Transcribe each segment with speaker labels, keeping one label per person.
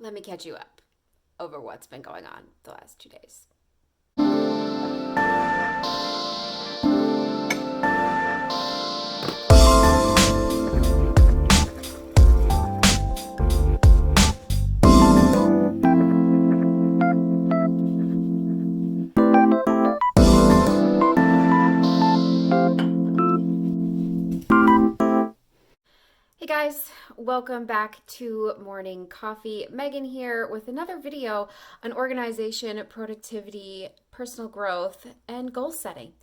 Speaker 1: let me catch you up over what's been going on the last 2 days. Hey guys, welcome back to Morning Coffee. Megan here with another video on organization, productivity, personal growth, and goal setting.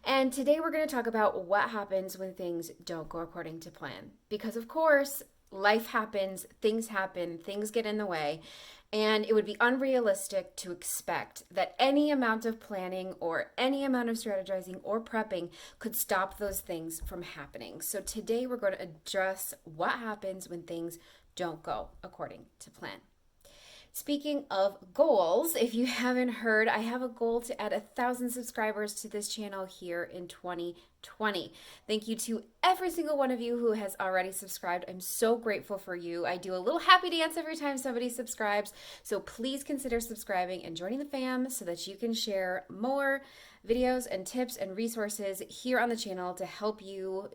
Speaker 1: And today we're going to talk about what happens when things don't go according to plan. Because of course, life happens, things get in the way, and it would be unrealistic to expect that any amount of planning or any amount of strategizing or prepping could stop those things from happening. So today we're going to address what happens when things don't go according to plan. Speaking of goals, if you haven't heard, I have a goal to add 1,000 subscribers to this channel here in 2020. Thank you to every single one of you who has already subscribed. I'm so grateful for you. I do a little happy dance every time somebody subscribes, so please consider subscribing and joining the fam so that you can share more videos and tips and resources here on the channel to help you,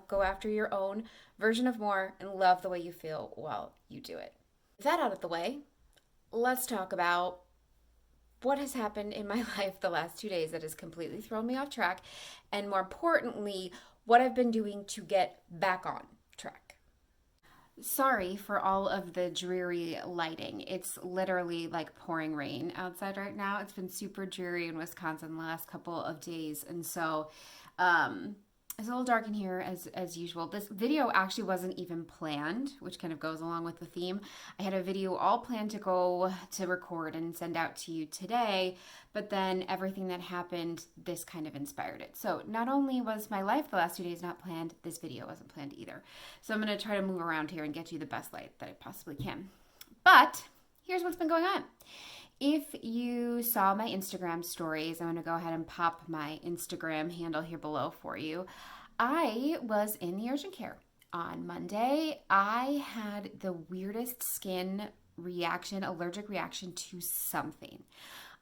Speaker 1: go after your own version of more and love the way you feel while you do it. With that out of the way, let's talk about what has happened in my life the last 2 days that has completely thrown me off track, and more importantly, what I've been doing to get back on track. Sorry for all of the dreary lighting. It's literally like pouring rain outside right now. It's been super dreary in Wisconsin the last couple of days, and so it's a little dark in here as usual. This video actually wasn't even planned, which kind of goes along with the theme. I had a video all planned to record and send out to you today, but then everything that happened, this kind of inspired it. So not only was my life the last 2 days not planned, this video wasn't planned either. So I'm going to try to move around here and get you the best light that I possibly can. But here's what's been going on. If you saw my Instagram stories, I'm going to go ahead and pop my Instagram handle here below for you. I was in the urgent care on Monday. I had the weirdest skin reaction, allergic reaction to something.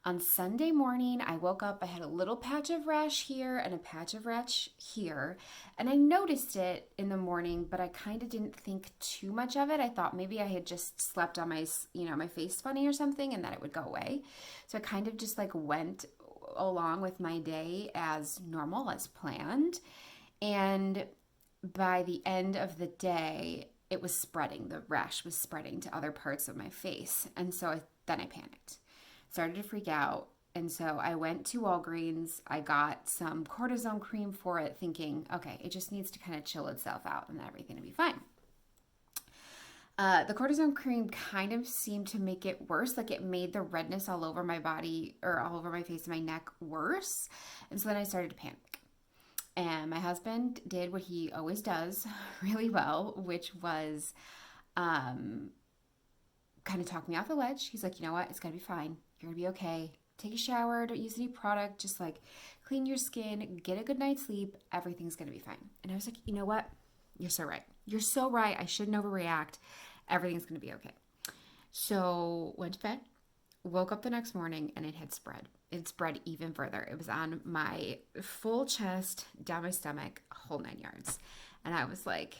Speaker 1: On Sunday morning, I woke up, I had a little patch of rash here and a patch of rash here, and I noticed it in the morning, but I kind of didn't think too much of it. I thought maybe I had just slept on my, my face funny or something and that it would go away. So I kind of just went along with my day as normal, as planned. And by the end of the day, it was spreading. The rash was spreading to other parts of my face. And so then I panicked. Started to freak out, and so I went to Walgreens. I got some cortisone cream for it, thinking, okay, it just needs to kind of chill itself out and everything will be fine. The cortisone cream kind of seemed to make it worse, like it made the redness all over my body or all over my face and my neck worse, and so then I started to panic. And my husband did what he always does really well, which was kind of talk me off the ledge. He's like, you know what, it's going to be fine. You're going to be okay. Take a shower. Don't use any product. Just clean your skin. Get a good night's sleep. Everything's going to be fine. And I was like, you know what? You're so right. You're so right. I shouldn't overreact. Everything's going to be okay. So went to bed. Woke up the next morning and it had spread. It spread even further. It was on my full chest, down my stomach, whole 9 yards. And I was like,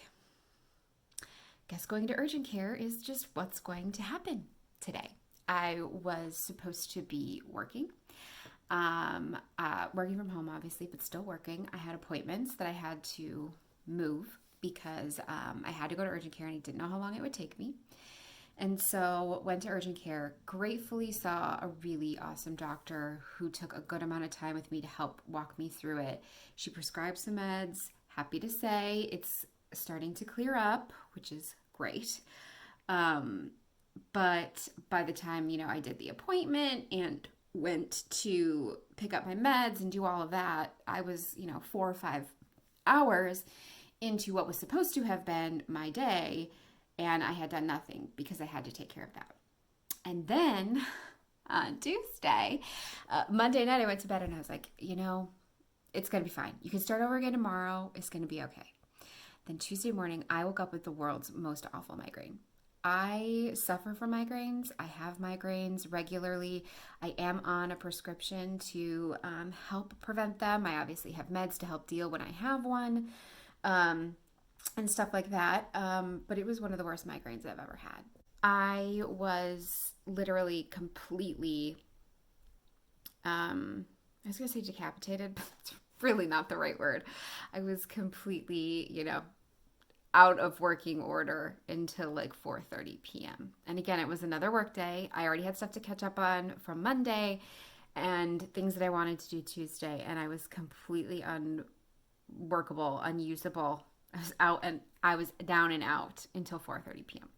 Speaker 1: guess going to urgent care is just what's going to happen today. I was supposed to be working from home, obviously, but still working. I had appointments that I had to move because I had to go to urgent care and I didn't know how long it would take me. And so went to urgent care, gratefully saw a really awesome doctor who took a good amount of time with me to help walk me through it. She prescribed some meds. Happy to say it's starting to clear up, which is great. But by the time, I did the appointment and went to pick up my meds and do all of that, I was, 4 or 5 hours into what was supposed to have been my day, and I had done nothing because I had to take care of that. And then on Tuesday, Monday night, I went to bed and I was like, it's going to be fine. You can start over again tomorrow. It's going to be okay. Then Tuesday morning, I woke up with the world's most awful migraine. I suffer from migraines. I have migraines regularly. I am on a prescription to help prevent them. I obviously have meds to help deal when I have one, and stuff like that. But it was one of the worst migraines I've ever had. I was literally completely, I was going to say decapitated, but it's really not the right word. I was completely, out of working order until like 4:30 p.m. And again, it was another work day. I already had stuff to catch up on from Monday and things that I wanted to do Tuesday, and I was completely unworkable, unusable. I was out and I was down and out until 4:30 p.m.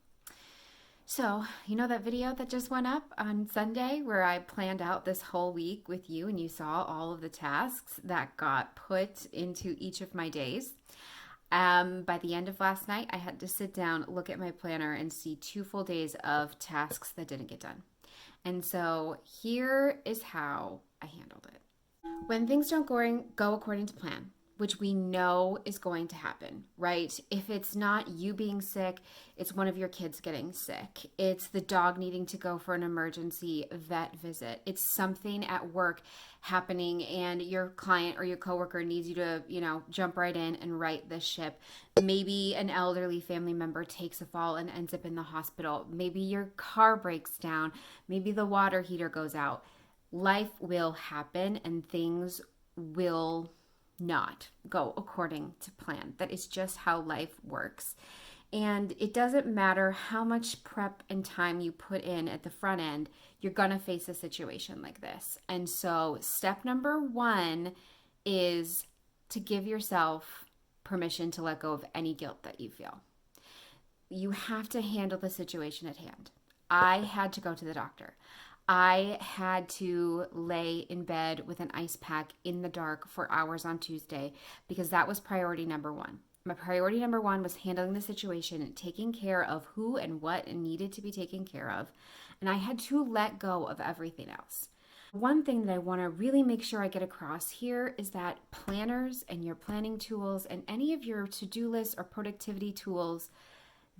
Speaker 1: So, that video that just went up on Sunday where I planned out this whole week with you and you saw all of the tasks that got put into each of my days. By the end of last night, I had to sit down, look at my planner, and see 2 full days of tasks that didn't get done. And so here is how I handled it. When things don't go according to plan, which we know is going to happen, right? If it's not you being sick, it's one of your kids getting sick. It's the dog needing to go for an emergency vet visit. It's something at work happening and your client or your coworker needs you to, jump right in and right the ship. Maybe an elderly family member takes a fall and ends up in the hospital. Maybe your car breaks down. Maybe the water heater goes out. Life will happen and things will not go according to plan. That is just how life works. And it doesn't matter how much prep and time you put in at the front end, you're going to face a situation like this. And so step number 1 is to give yourself permission to let go of any guilt that you feel. You have to handle the situation at hand. I had to go to the doctor. I had to lay in bed with an ice pack in the dark for hours on Tuesday because that was priority number 1. My priority number 1 was handling the situation and taking care of who and what needed to be taken care of. And I had to let go of everything else. One thing that I want to really make sure I get across here is that planners and your planning tools and any of your to-do lists or productivity tools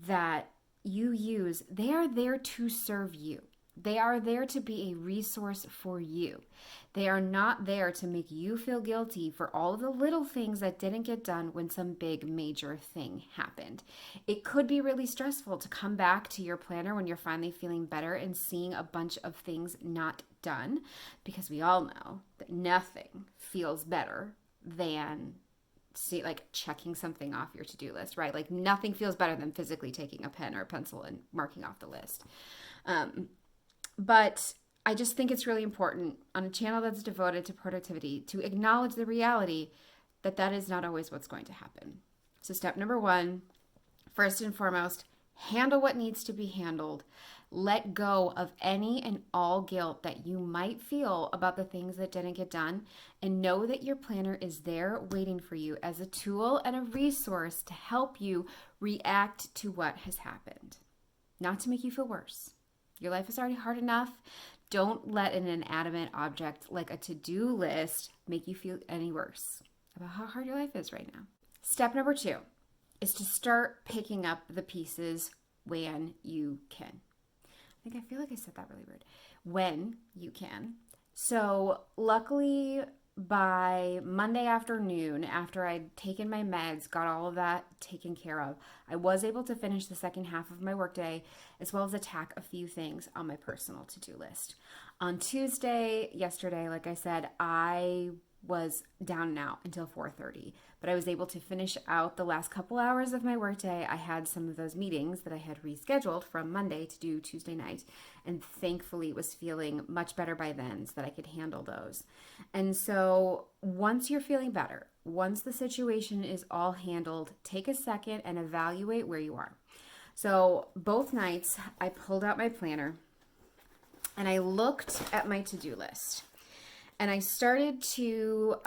Speaker 1: that you use, they are there to serve you. They are there to be a resource for you. They are not there to make you feel guilty for all of the little things that didn't get done when some big major thing happened. It could be really stressful to come back to your planner when you're finally feeling better and seeing a bunch of things not done, because we all know that nothing feels better than checking something off your to-do list, right? Like nothing feels better than physically taking a pen or a pencil and marking off the list. But I just think it's really important on a channel that's devoted to productivity to acknowledge the reality that that is not always what's going to happen. So step number 1, first and foremost, handle what needs to be handled. Let go of any and all guilt that you might feel about the things that didn't get done, and know that your planner is there waiting for you as a tool and a resource to help you react to what has happened, not to make you feel worse. Your life is already hard enough. Don't let an inanimate object like a to-do list make you feel any worse about how hard your life is right now. Step number 2 is to start picking up the pieces when you can. I feel like I said that really weird. When you can. So luckily by Monday afternoon, after I'd taken my meds, got all of that taken care of, I was able to finish the second half of my workday as well as attack a few things on my personal to-do list. On Tuesday, yesterday, like I said, I was down and out until 4:30, but I was able to finish out the last couple hours of my workday. I had some of those meetings that I had rescheduled from Monday to do Tuesday night, and thankfully was feeling much better by then so that I could handle those. And so once you're feeling better, once the situation is all handled, take a second and evaluate where you are. So both nights I pulled out my planner and I looked at my to-do list. And I started to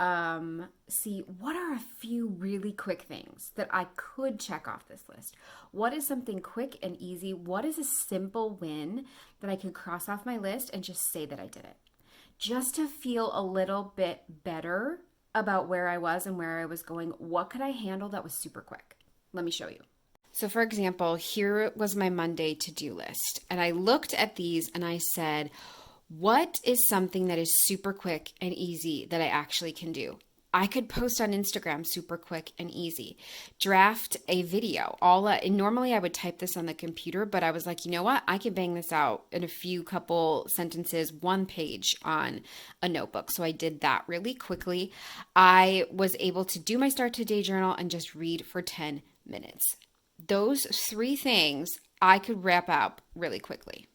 Speaker 1: see what are a few really quick things that I could check off this list. What is something quick and easy? What is a simple win that I could cross off my list and just say that I did it? Just to feel a little bit better about where I was and where I was going. What could I handle that was super quick? Let me show you. So for example, here was my Monday to-do list. And I looked at these and I said, what is something that is super quick and easy that I actually can do? I could post on Instagram super quick and easy. Draft a video. Normally I would type this on the computer, but I was like, you know what? I can bang this out in a few couple sentences, one page on a notebook. So I did that really quickly. I was able to do my start to day journal and just read for 10 minutes. Those three things I could wrap up really quickly.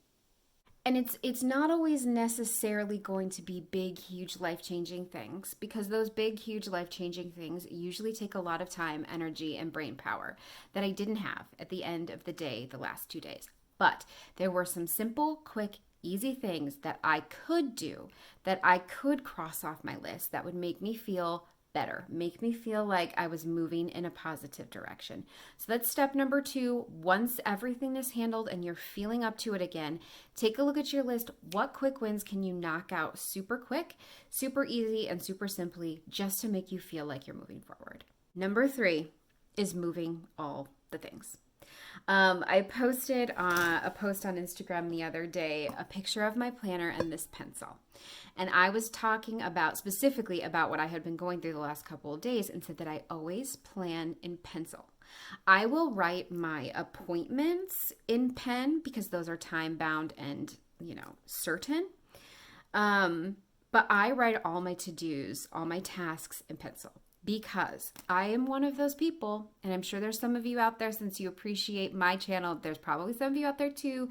Speaker 1: And it's not always necessarily going to be big, huge, life-changing things, because those big, huge, life-changing things usually take a lot of time, energy, and brain power that I didn't have at the end of the day the last 2 days. But there were some simple, quick, easy things that I could do, that I could cross off my list, that would make me feel better, make me feel like I was moving in a positive direction. So that's step number 2. Once everything is handled and you're feeling up to it again, take a look at your list. What quick wins can you knock out super quick, super easy, and super simply, just to make you feel like you're moving forward? Number 3 is moving all the things. I posted a post on Instagram the other day, a picture of my planner and this pencil. And I was talking specifically about what I had been going through the last couple of days, and said that I always plan in pencil. I will write my appointments in pen because those are time bound and, certain. But I write all my to-dos, all my tasks in pencil, because I am one of those people, and I'm sure there's some of you out there, since you appreciate my channel, there's probably some of you out there too,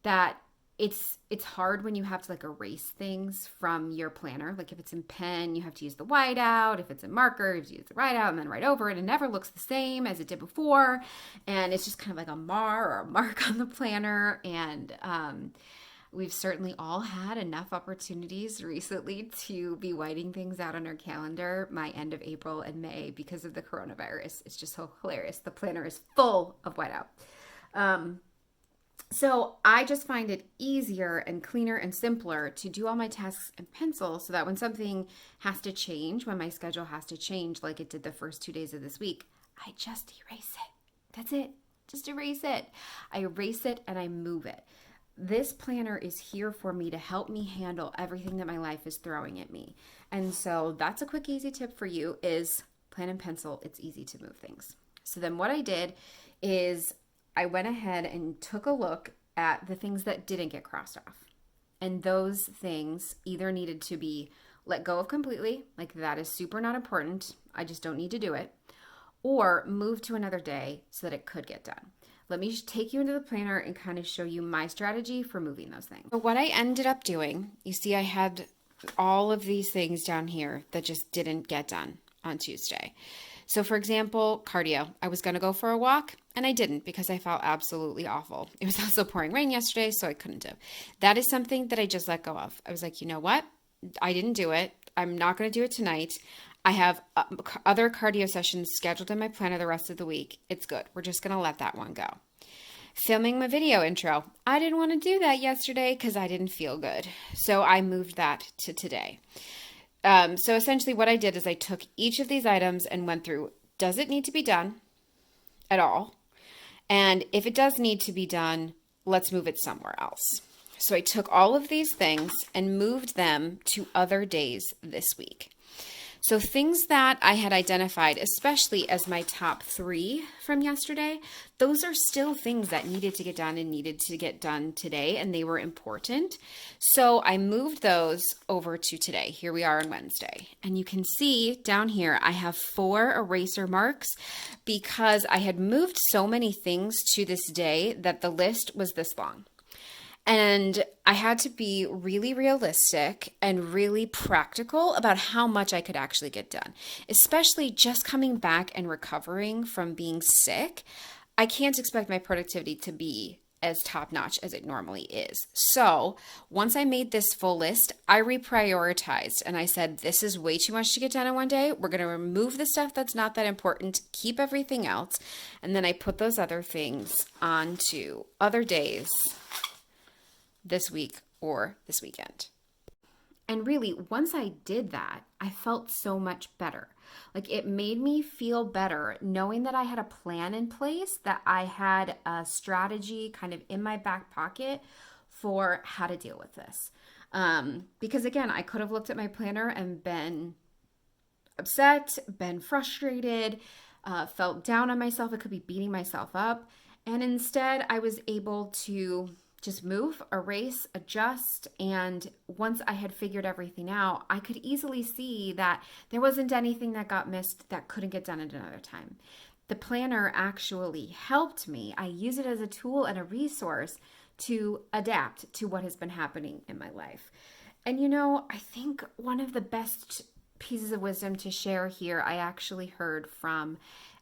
Speaker 1: that it's hard when you have to erase things from your planner. Like if it's in pen, you have to use the whiteout. If it's in marker, you have to use the whiteout and then write over it. It never looks the same as it did before. And it's just kind of like a mar or a mark on the planner. And we've certainly all had enough opportunities recently to be whiting things out on our calendar, my end of April and May, because of the coronavirus. It's just so hilarious. The planner is full of whiteout. So I just find it easier and cleaner and simpler to do all my tasks in pencil, so that when something has to change, when my schedule has to change, like it did the first 2 days of this week, I just erase it. That's it. Just erase it. I erase it and I move it. This planner is here for me to help me handle everything that my life is throwing at me. And so that's a quick, easy tip for you, is plan in pencil. It's easy to move things. So then what I did is I went ahead and took a look at the things that didn't get crossed off. And those things either needed to be let go of completely, like that is super not important, I just don't need to do it, or move to another day so that it could get done. Let me take you into the planner and kind of show you my strategy for moving those things. So what I ended up doing, you see I had all of these things down here that just didn't get done on Tuesday. So for example, cardio. I was going to go for a walk and I didn't because I felt absolutely awful. It was also pouring rain yesterday, so I couldn't have. That is something that I just let go of. I was like, you know what? I didn't do it. I'm not going to do it tonight. I have other cardio sessions scheduled in my planner the rest of the week. It's good. We're just going to let that one go. Filming my video intro. I didn't want to do that yesterday because I didn't feel good. So I moved that to today. So essentially what I did is I took each of these items and went through, does it need to be done at all? And if it does need to be done, let's move it somewhere else. So I took all of these things and moved them to other days this week. So things that I had identified, especially as my top 3 from yesterday, those are still things that needed to get done and needed to get done today, and they were important. So I moved those over to today. Here we are on Wednesday. And you can see down here, I have 4 eraser marks because I had moved so many things to this day that the list was this long. And I had to be really realistic and really practical about how much I could actually get done, especially just coming back and recovering from being sick. I can't expect my productivity to be as top-notch as it normally is. So once I made this full list, I reprioritized and I said, this is way too much to get done in one day. We're going to remove the stuff that's not that important, keep everything else. And then I put those other things onto other days this week or this weekend. And really, once I did that, I felt so much better. Like it made me feel better knowing that I had a plan in place, that I had a strategy kind of in my back pocket for how to deal with this. Because again, I could have looked at my planner and been upset, been frustrated, felt down on myself. I could be beating myself up. And instead, I was able to just move, erase, adjust. And once I had figured everything out, I could easily see that there wasn't anything that got missed that couldn't get done at another time. The planner actually helped me. I use it as a tool and a resource to adapt to what has been happening in my life. And I think one of the best pieces of wisdom to share here, I actually heard from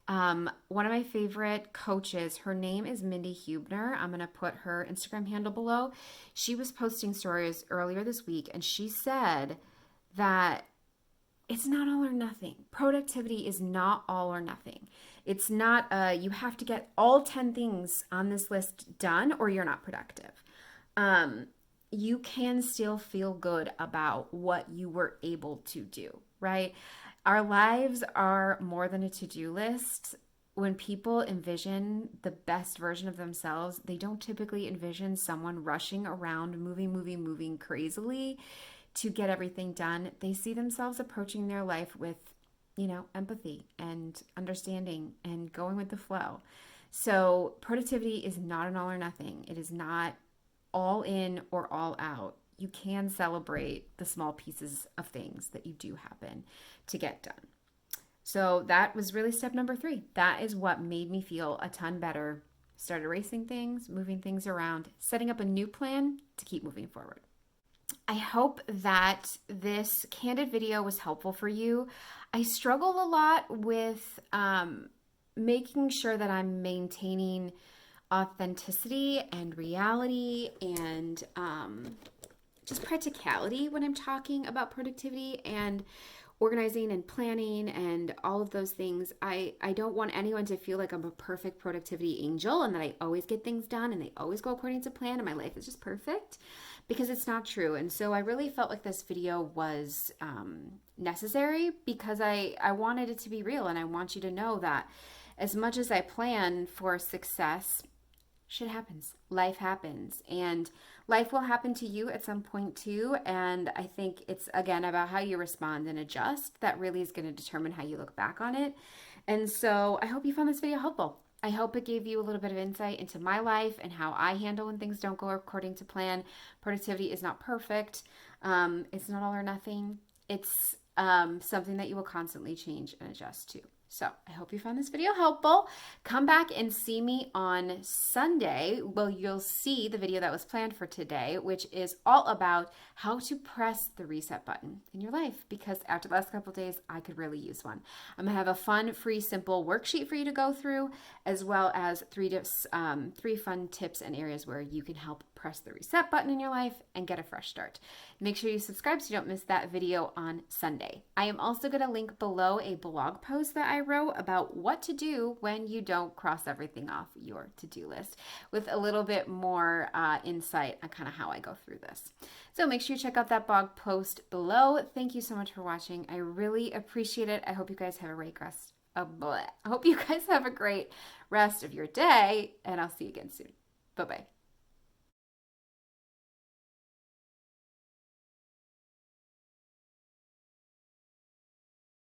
Speaker 1: one of my favorite coaches. Her name is Mindy Hubner. I'm going to put her Instagram handle below. She was posting stories earlier this week, and she said that it's not all or nothing. Productivity is not all or nothing. It's not you have to get all 10 things on this list done or you're not productive. You can still feel good about what you were able to do, right? Our lives are more than a to-do list. When people envision the best version of themselves, they don't typically envision someone rushing around, moving crazily to get everything done. They see themselves approaching their life with, empathy and understanding and going with the flow. So productivity is not an all or nothing. It is not all in or all out. You can celebrate the small pieces of things that you do happen to get done. So that was really step number 3. That is what made me feel a ton better. Start erasing things, moving things around, setting up a new plan to keep moving forward. I hope that this candid video was helpful for you. I struggle a lot with making sure that I'm maintaining authenticity and reality and just practicality when I'm talking about productivity and organizing and planning and all of those things. I don't want anyone to feel like I'm a perfect productivity angel and that I always get things done and they always go according to plan and my life is just perfect, because it's not true. And so I really felt like this video was necessary because I wanted it to be real, and I want you to know that as much as I plan for success, shit happens. Life happens. And life will happen to you at some point too. And I think it's, again, about how you respond and adjust. That really is going to determine how you look back on it. And so I hope you found this video helpful. I hope it gave you a little bit of insight into my life and how I handle when things don't go according to plan. Productivity is not perfect. It's not all or nothing. It's something that you will constantly change and adjust to. So I hope you found this video helpful. Come back and see me on Sunday. Well, you'll see the video that was planned for today, which is all about how to press the reset button in your life, because after the last couple of days, I could really use one. I'm gonna have a fun, free, simple worksheet for you to go through, as well as three fun tips and areas where you can help press the reset button in your life and get a fresh start. Make sure you subscribe so you don't miss that video on Sunday. I am also going to link below a blog post that I wrote about what to do when you don't cross everything off your to-do list, with a little bit more insight on kind of how I go through this. So make sure you check out that blog post below. Thank you so much for watching. I really appreciate it. I hope you guys have a great I hope you guys have a great rest of your day, and I'll see you again soon. Bye-bye.